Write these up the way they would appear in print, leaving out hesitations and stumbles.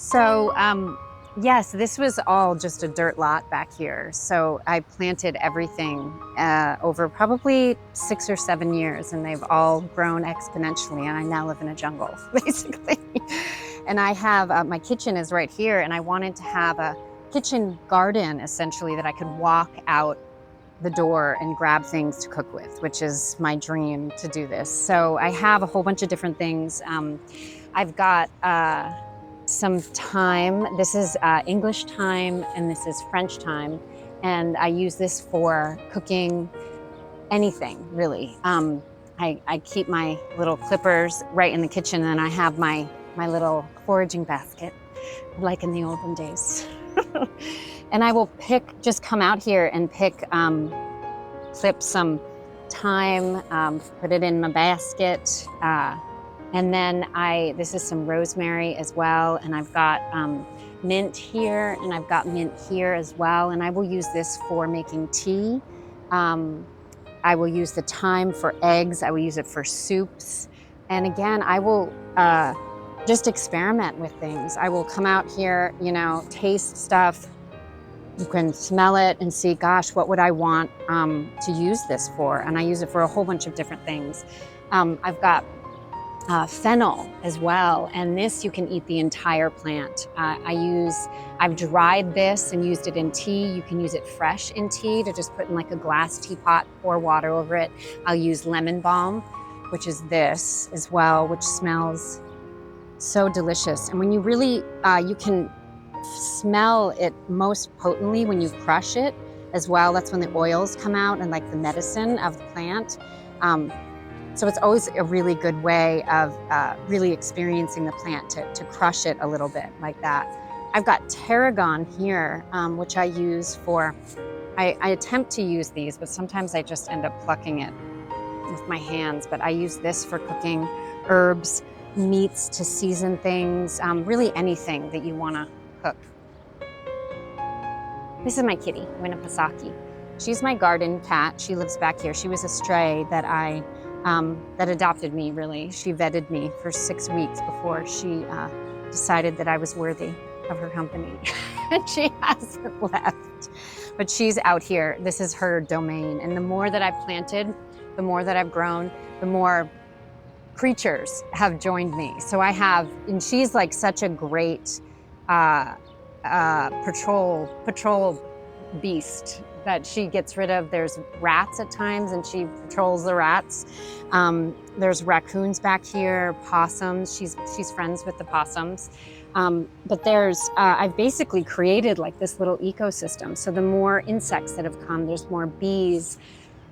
So, yes, this was all just a dirt lot back here. So I planted everything over probably 6 or 7 years, and they've all grown exponentially. And I now live in a jungle, basically. And I have my kitchen is right here, and I wanted to have a kitchen garden essentially that I could walk out the door and grab things to cook with, which is my dream to do this. So I have a whole bunch of different things. I've got some thyme. This is English thyme, and this is French thyme. And I use this for cooking anything, really. I keep my little clippers right in the kitchen, and I have my little foraging basket, like in the olden days. And I will just come out here and clip some thyme, put it in my basket. And then this is some rosemary as well. And I've got mint here, and I've got mint here as well. And I will use this for making tea. I will use the thyme for eggs. I will use it for soups. And again, I will just experiment with things. I will come out here, taste stuff. You can smell it and see, gosh, what would I want to use this for? And I use it for a whole bunch of different things. I've got fennel as well, and this you can eat the entire plant. I've dried this and used it in tea. You can use it fresh in tea to just put in like a glass teapot, pour water over it. I'll use lemon balm, which is this as well, which smells so delicious. And when you really, you can smell it most potently when you crush it as well. That's when the oils come out and like the medicine of the plant. So it's always a really good way of really experiencing the plant to crush it a little bit like that. I've got tarragon here, which I use for, I attempt to use these, but sometimes I just end up plucking it with my hands. But I use this for cooking herbs, meats to season things, really anything that you want to cook. This is my kitty, Winnipesaukee. She's my garden cat. She lives back here. She was a stray that that adopted me, really. She vetted me for 6 weeks before she decided that I was worthy of her company. And she hasn't left. But she's out here. This is her domain. And the more that I've planted, the more that I've grown, the more creatures have joined me. So and she's like such a great patrol beast that she gets rid of. There's rats at times, and she patrols the rats. There's raccoons back here, possums. She's friends with the possums. But I've basically created like this little ecosystem. So the more insects that have come, there's more bees,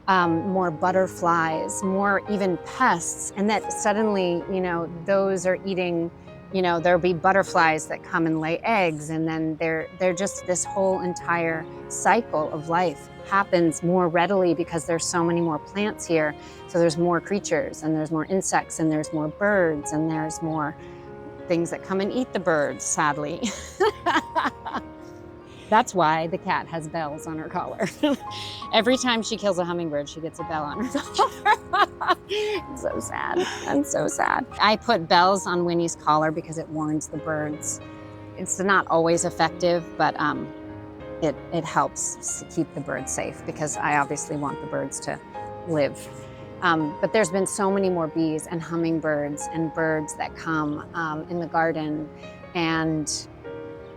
more butterflies, more even pests, and that suddenly, those are eating. There'll be butterflies that come and lay eggs, and then they're just this whole entire cycle of life happens more readily because there's so many more plants here. So there's more creatures, and there's more insects, and there's more birds, and there's more things that come and eat the birds, sadly. That's why the cat has bells on her collar. Every time she kills a hummingbird, she gets a bell on her collar. It's so sad. I'm so sad. I put bells on Winnie's collar because it warns the birds. It's not always effective, but it helps keep the birds safe because I obviously want the birds to live. But there's been so many more bees and hummingbirds and birds that come in the garden, and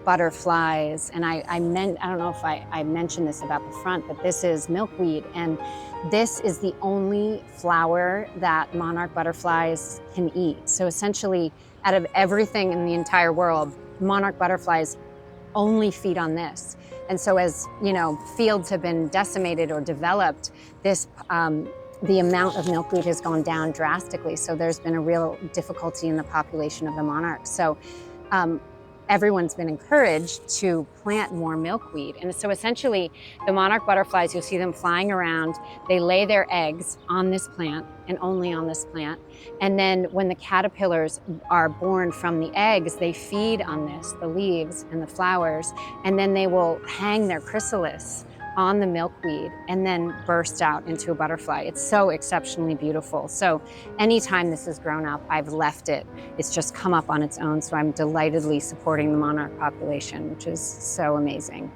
butterflies. And I don't know if I mentioned this about the front, but this is milkweed. And this is the only flower that monarch butterflies can eat. So essentially, out of everything in the entire world, monarch butterflies only feed on this. And so as, fields have been decimated or developed, the amount of milkweed has gone down drastically. So there's been a real difficulty in the population of the monarchs. So everyone's been encouraged to plant more milkweed. And so essentially, the monarch butterflies, you'll see them flying around. They lay their eggs on this plant and only on this plant. And then when the caterpillars are born from the eggs, they feed on this, the leaves and the flowers, and then they will hang their chrysalis on the milkweed and then burst out into a butterfly. It's so exceptionally beautiful. So anytime this has grown up, I've left it. It's just come up on its own. So I'm delightedly supporting the monarch population, which is so amazing.